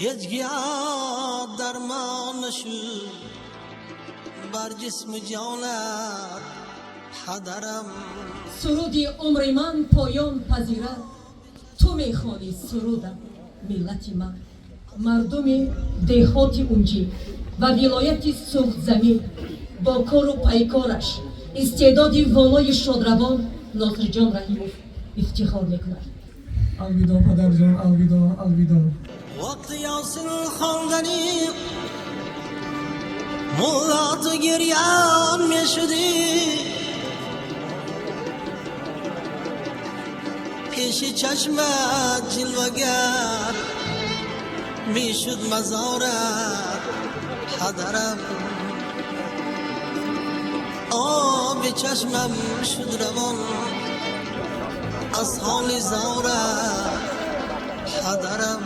هجگیات درمانشو بر جسم جانت حدرم. سرودی عمر من پایان پذیرد، تو میخوانی سرودم ملت من. مردم دهات اونجی و ولایت سرخ زمین با کار و پیکارش استعدادی والای شادروان ناصر جان رحیموف افتخار میکند. الوداع پدر جان، الوداع الوداع. وقت یاسین خواندنی مولا تو گریان میشدی، پیش چشمت جلوگر میشد مزارت حدرم. آب چشمم شد روان از حال زارت حدرم.